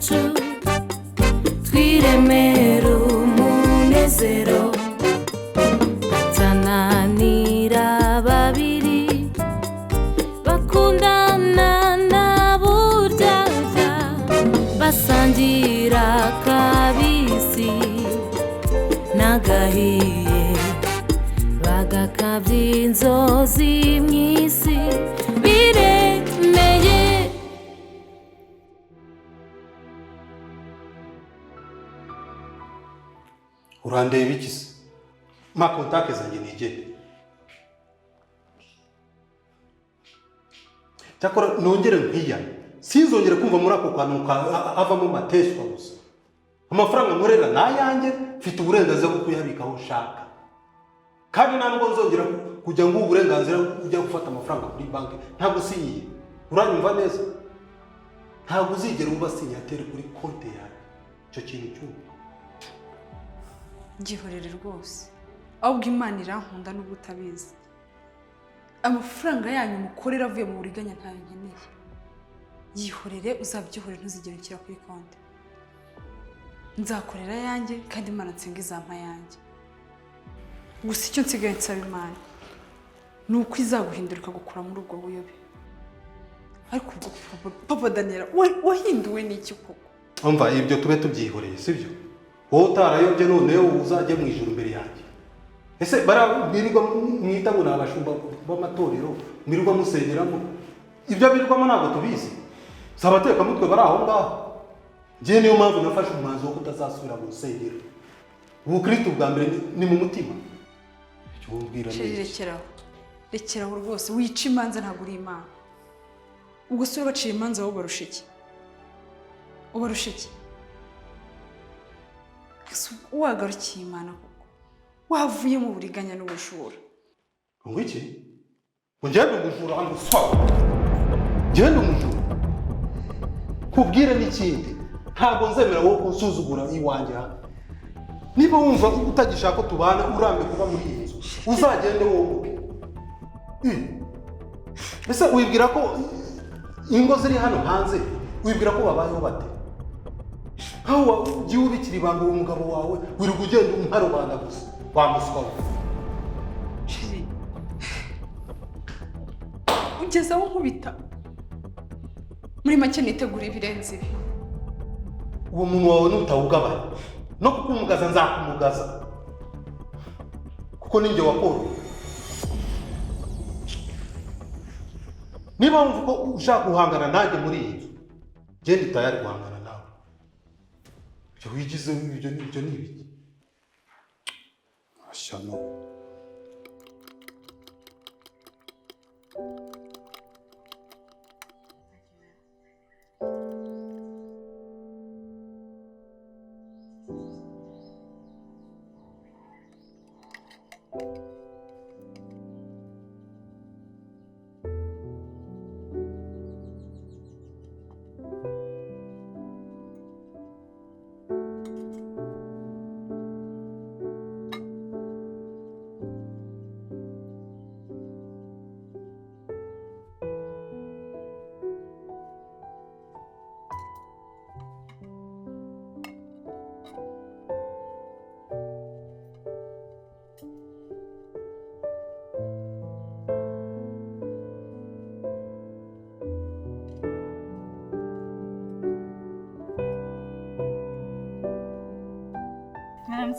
zacu twiremera umunezero tananira babiri bakundana na buryarya basangira kabisi n'agahiye bagakabya inzozi mw'isi biremeye. Urandeba iki se? Ma kontake zanjye nigende. Cyakora nongere nkiya. Sinzongere kumva muri ako kantu avamo mateshwa gusa. Amafaranga nkorera nayanjye mfite uburenganzira bwo kuyabika aho ushaka. Kandi ntabwo nzongera kujya ngo uburenganzira ujya gufata amafaranga kuri banki ntabwo sinyiye. Uranyumva neza? Ntabwo uzigera uba sinyatere kuri konti yawe. Cyo kintu cy'ubu. Gihorere rwose ahubwo Imana irankunda n'ubwo utabizi. Amafaranga yanyu mukorera avuye mu buriganya ntayo nkeneye. Yihorere uzabyihorere ntuzigere ukira kuri konti. Nzakorera yanjye kandi Imana nsenga izampa yanjye. Gusa icyo nsigaye nsaba Imana ni uko izaguhindura ikagukura muri ubwo buyobe. Ariko Papa Daniel wahinduwe n'iki koko? Umva ibyo tube tubyihoreye sibyo? Wowe utarayobye noneho uzajye mu ijuru imbere yanjye. Ese birirwa mwita ngo nabashumba b'amatorero mirirwa musengeramo. Ibyo birirwamo ntabwo tubizi. Sabateka mutwe bari aho ngaho. Ngiye niyo mpamvu nafashe umwanzuro wo kutazasubira mu rusengero. Ubukristo bwa mbere ni mu mutima. Icyo umbwira neza. Rekeraho rwose wica imanza ntabwo uri Imana. Ubwo se baciye imanza wowe barusha iki? Ubarusha iki? Wagarukiye Imana koko wavuye mu buriganya n'ubujura. Ngo iki? Ngende umujura hano sawa. Ngende umujura. Kubwire n'ikindi ntabwo nzemera wowe kunsuzugura iwanjye hano. Niba wumva utagishaka ko tubana urambe kuba muri iyi nzu uzagende wowe. Ese wibwira ko ingo ziri hano hanze wibwira ko babayeho bate? Aho ugiye ubikira ibanga umugabo wawe wirirwa ugenda umparubanda gusa wamuswaho. Ugeze aho nkubita muri make nitegura ibirenze ibi. Uwo muntu wawe nutawugabanya no kukumugaza nzakumugaza kuko ninjye wakora. Niba wumva ko ushaka guhangana nanjye muri iyi nzu genda tayari guhangana nawe. Ibyo wigize ibyo ni ibiki? Ashano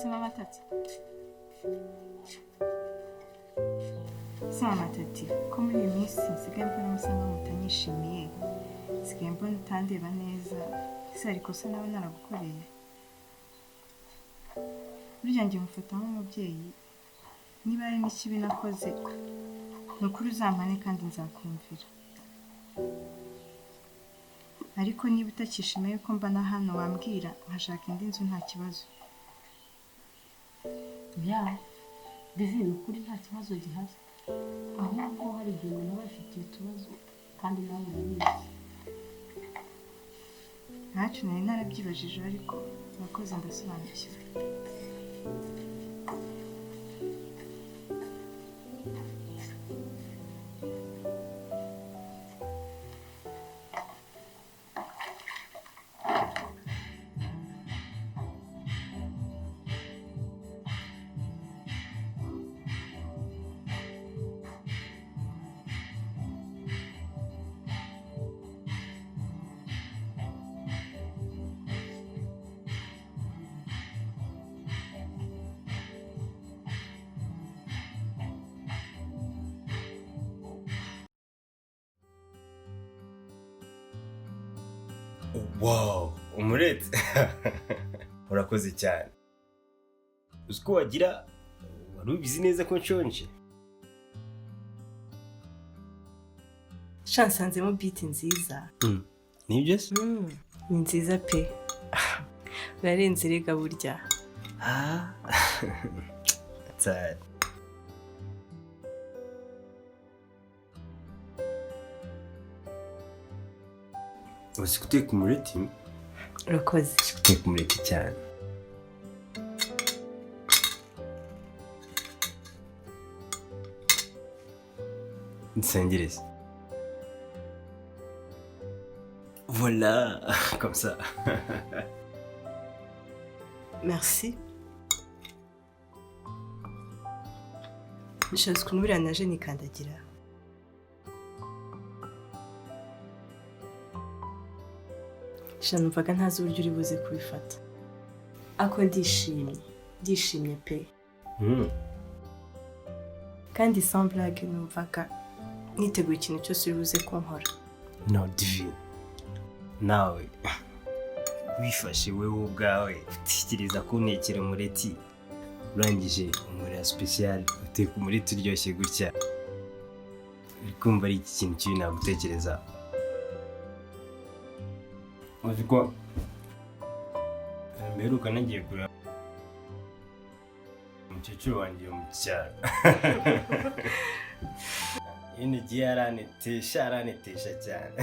Mama Tati. Mama Tati, ko muri iyi minsi nsigaye mbona musa nkaho mutanyishimiye, nsigaye mbona utandeba neza, ese hari ikosa nawe naragukoreye? Burya njye mufata nk'umubyeyi, niba hari n'ikibi nakoze ni ukuri uzampane kandi nzakumvira. Ariko niba utakishimiye ko mbana hano wambwira nkashaka indi nzu nta kibazo. Ya, bizi ukuri nta kibazo gihari. Ahubwo hari igihe umuntu aba afite utubazo kandi nawe urabizi. Ntacyo nari narabyibajije ariko nakoze ndasobanukiwe. Wow, umuretse. Urakoze cyane. Uzi ko wagira wari ubizi neza ko nshonje. Shansanzemo beat nziza. Nibyo se? Ni nziza pe. Urarenze rega burya. Tsari. Uzi guteka umureti? Urakoze. Uzi guteka umureti cyane. Nsengereze. Voilà, comme ça. Merci. Nishazi ukuntu buriya naje nikandagira. Numvaga ntazi uburyo uri buze kubifata. Ako ndishimye pe. Kandi sans blague numvaga niteguye ikintu cyose uri buze kunkora. No, Divine. Nawe wifashe wewe ubwawe utekereza kuntekera umureti urangije umurira special uteka umureti uryoshye gutya. Uri kumva ari iki kintu kibi nagutekereza. Uziko mberuka nagiye kureba umukecuru wanjye mu cyaro. Yine giye aranetesha cyane.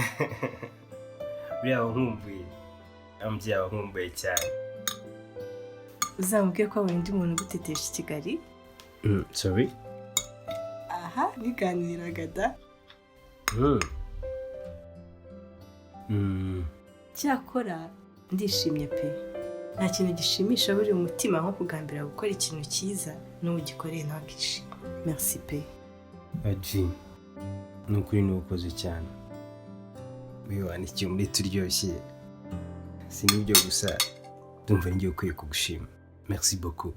Buriya nkumbuye amubyeyi nkumbuye cyane. Uzamubwiye ko abona undi muntu ugutetesha i Kigali? Sorry? Aha, biganiraga da. Cyakora ndishimye pe. Nta kintu gishimisha buri umutima nko kugambira gukora ikintu cyiza n'ugikoreye nawe akishima. Merci pe. Aji, nukuri nukoze cyane. Wanikiye muri turyoshye. Si nibyo gusa ndumva ngiye ukwiye kugushima. Merci beaucoup.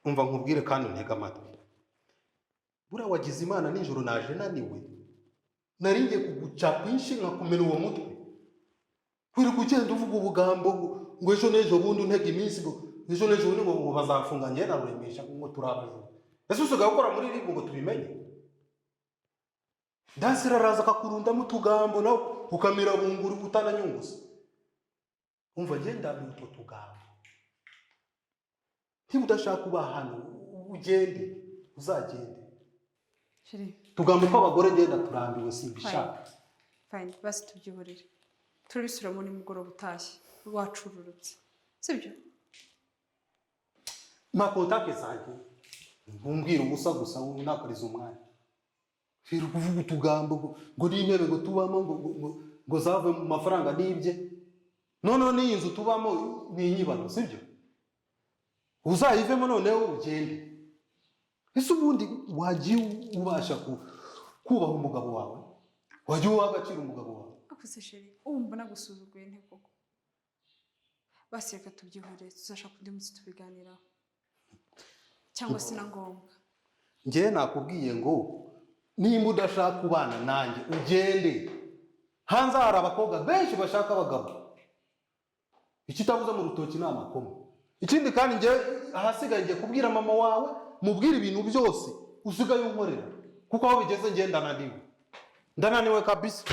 umva nkubwire kandi untege amatwi. Buriya wagize Imana nijoro naje naniwe. Nari ngiye kugucapa inshi nkakumena uwo mutwe. Kwiri kugenda uvuga ubugambo ngo ejo n'ejo bundi untege iminsi ngo ejo n'ejo bundi ngo bazafunga njye naruremesha ngo turabajura. Ese usigaye ukora muri ribu ngo tubimenye? Dansira araza akakurundamo utugambo nawe ukamira bunguri utananyunguza. Umva ngenda n'utwo tugambo. Ntiba udashaka kuba hano ugende uzagende. Sheri. Tugambo tw'abagore ngenda turambiwe simbishaka. Fine, basi tubyihorere. Turabisura muri mugoroba utashye wacururutse. Sibyo? Makontake zanjye. Ntumbwira ubusa gusa unakariza umwanya. Firi kuvuga utugambo ngo n'intebe ngo tubamo ngo zave mu mafaranga nibye. None n'iyi nzu tubamo ni inyibano sibyo? Uzayivemo noneho ugende. Ese ubundi wagiye ubasha kubaha umugabo wawe? Wagiye uha agaciro umugabo wawe? Akuze Sheri, mbona gusuzuguye nte koko. Basi reka tubyihorere tuzashaka undi munsi tubiganiraho. Cyangwa se na ngombwa. Njye nakubwiye ngo nimba udashaka kubana nanjye ugende. Hanze hari abakobwa benshi bashaka abagabo. Ikitabuze mu rutoki ni amakoma. Ikindi kandi njye ahasigaye ngiye kubwira mama wawe mubwire ibintu byose usigaye unkorera kuko aho bigeze ngiye ndananiwe kabisa.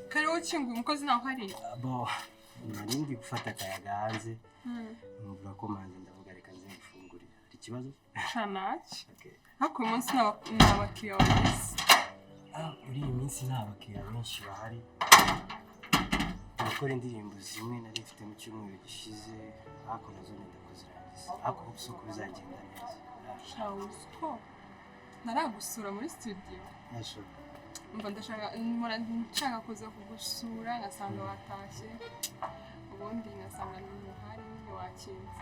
Kare ukinguye umukozi naho hari. Nari ndi gufata akayaga hanze. Numva ko manze ndavuga reka nze gufungurira. Hari ikibazo? Shanaki. Hako umunsi n'abakiriya bose. Muri iyi minsi nta bakiriya benshi bahari. gukora indirimbo zimwe nari mfite mu cyumweru gishize ariko nazo nenda kuzirangiza ariko ubu uko bizagenda neza. Shawuzi ko ntaragusura muri studio. Umva ndashaka kuza kugusura ngasanga watashye ubundi ngasanga n'umuhari nyine wakinze.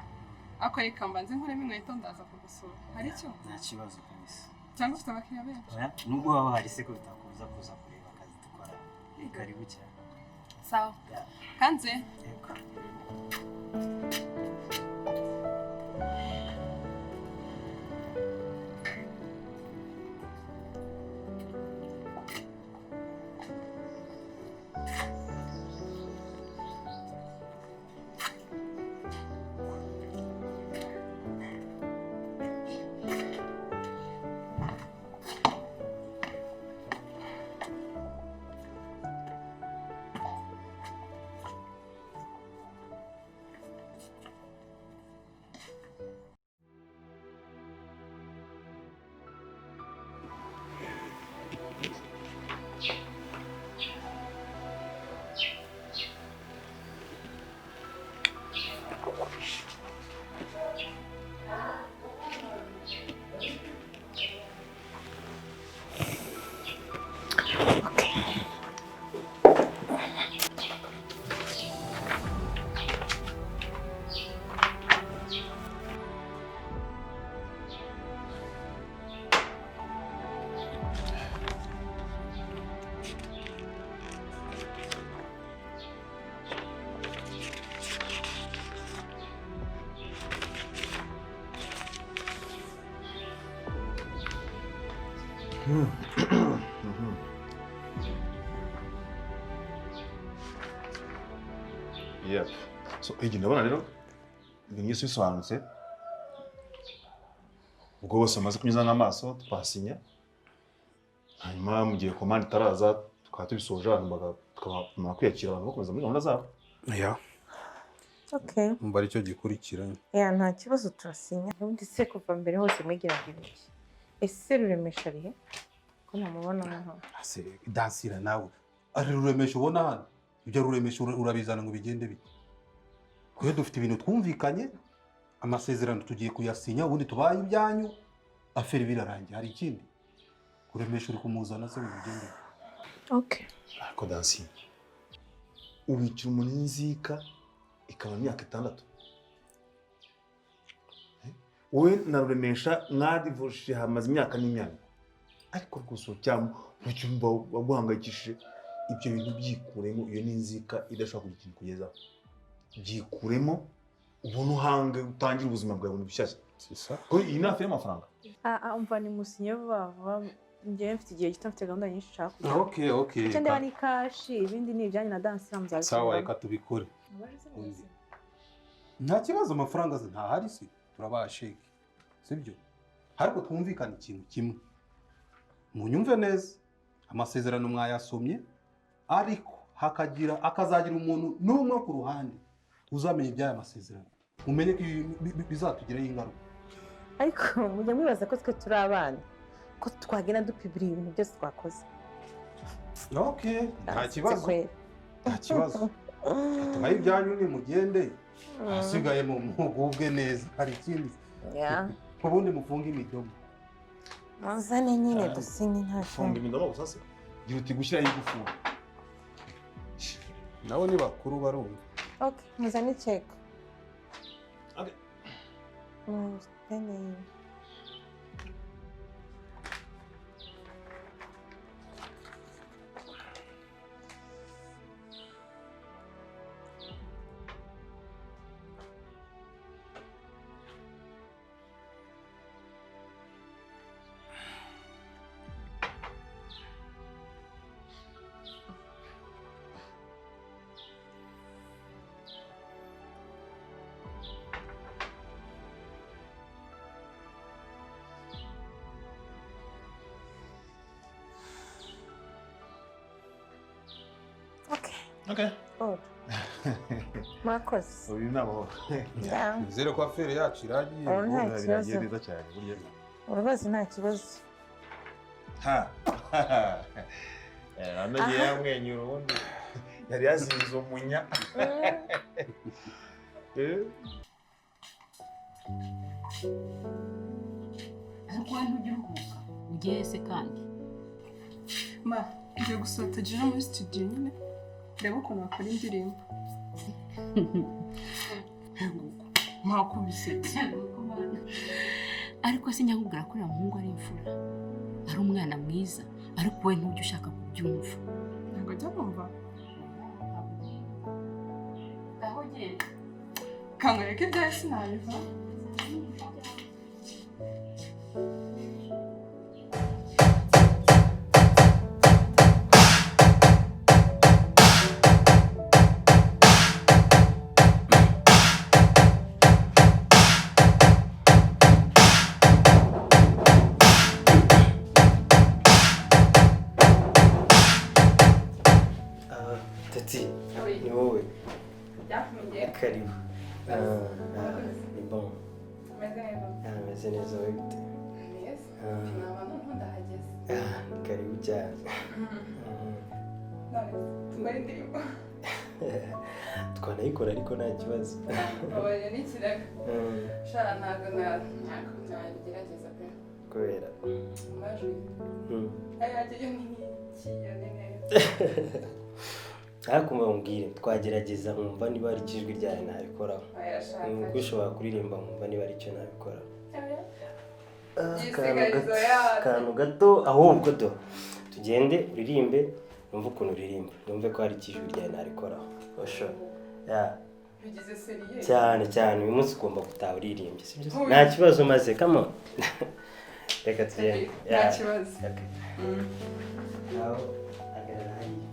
Ako reka mbanze nkuremo inkweto ndaza kugusura. Hari icyo? Nta kibazo kabisa. Cyangwa ufite abakiriya benshi? Nubwo waba hari se ko bitakubuza kuza kureba akazi dukora. Ni karibu cyane. Sawa. Kanze? Yego. Yep. So, iyi ndabona rero ibintu byose bisobanutse. Ubwo bose bamaze kunyuza n'amaso twasinya. Hanyuma mu gihe komande itaraza tukaba tubisoje abantu tukabona kwiyakira abantu bakomeza muri gahunda zabo. Yeah. Okay. Umva aricyo gikurikiranye. Yeah, nta kibazo turasinya. Ubundi se kuva mbere hose mwigiraga iki? Ese Ruremesha arihe? Ko ntamubona hano. Ase dansira nawe. Ari Ruremesha ubona hano. Ibyo Ruremesha urabizana ngo bigende bite? Kuko dufite ibintu twumvikanye, amasezerano tugiye kuyasinya ubundi tubaye ibyanyu, aferi birarangiye. Hari ikindi? Ruremesha uri kumuzana se bigende. Okay. Ariko dansi. Ubikira umuntu inzika ikaba imyaka 6. Wowe na Ruremesha mwadivorce hamaze imyaka n'imyaka. Ariko rwose cyangwa ntucyumva waguhangayikishije ibyo bintu byikuremo iyo n'inzika idashaka kugira ikintu kugezaho. Byikuremo ubona uhange utangira ubuzima bwawe mu bishyashya. Sisa. Ko iyi nafi y'amafaranga. Umva ni musinye bava njye mfite igihe gito mfite gahunda nyinshi nshaka. Okay. Icyo ndeba ni cash ibindi ni ibyanyu na dance ramuzabikora. Sawa reka tubikore. Nta kibazo amafaranga ntahari se turabasheke. Sibyo? Ariko twumvikana ikintu kimwe. Munyumve neza. Amasezerano mwayasomye ariko akazagira umuntu n'umwe ku ruhande uzamenye iby'aya masezerano. Umenye ko bizatugiraho ingaruka. Ariko mujya mwibaza ko twe turi abana ko twagenda dupibira ibintu byose twakoze. Okay, nta kibazo. Nta kibazo. Tubaye ibyanyu ni mugende. Asigaye mu mugubwe neza. Hari ikindi. Yeah. Ubundi mufunga imidomo. Muzane nyine dusinye nta Funga imidomo gusa se. Gira uti gushyira y'igufu. Nabo ni bakuru barumva. Okay, muzane check. Okay. Muzane. Okay. Good. Marcos. Uyu nabo. Yeah. Nizere ko afere yacu iragiye. Nta kibazo. Neza cyane burya. Urabazi nta kibazo. Ha. Ano yamwenyura ubundi. yari yazize umunya. ariko wowe ntujya uruhuka ugiye se kandi ma ngiye gusohoka tujya muri studio nyine ndeba ukuntu bakora indirimbo mwakubisetse ariko sinyakubwira ko uriya muhungu ari imfura ari umwana mwiza ariko wowe ntujya ushaka kubyumva ntabwo ajya kumva aho ugenda kangureke ibyawe sinabiva Tati, ni wowe. Karibu. Ni bon. Meze neza wowe gute? Karibu cyane. Twanayikora ariko nta kibazo. babaye n'ikiraga shara ntabwo nagerageza pe Kubera. amajwi ayagiye n'ikiyane neza ariko mbabwire twagerageza nkumva niba ari ijwi ryawe nabikoraho. Nuko ushobora kuririmba nkumva niba ari cyo nabikoraho. Akantu gato ahubwo do tugende uririmbe numva ukuntu uririmba numve ko hari ijwi ryawe nabikoraho. Osho bigize seriye cyane uyu munsi ugomba gutaha uririmbye sibyo? Nta kibazo maze come on. Reka tugende. nta kibazo Now agarara hariya.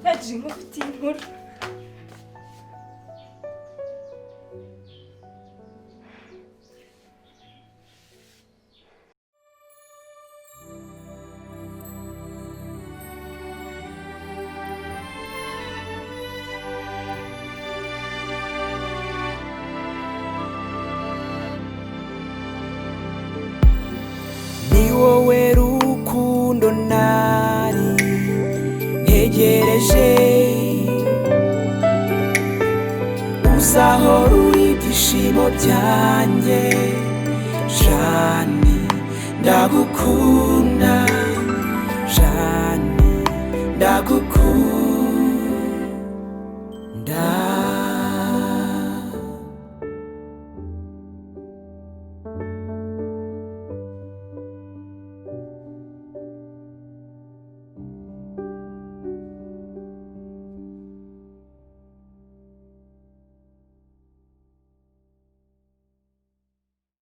Yaje nk'ufite inkuru. Ni wowe rukundo nari ntegereje uzahora uri ibyishimo byanjye Jani ndagukunda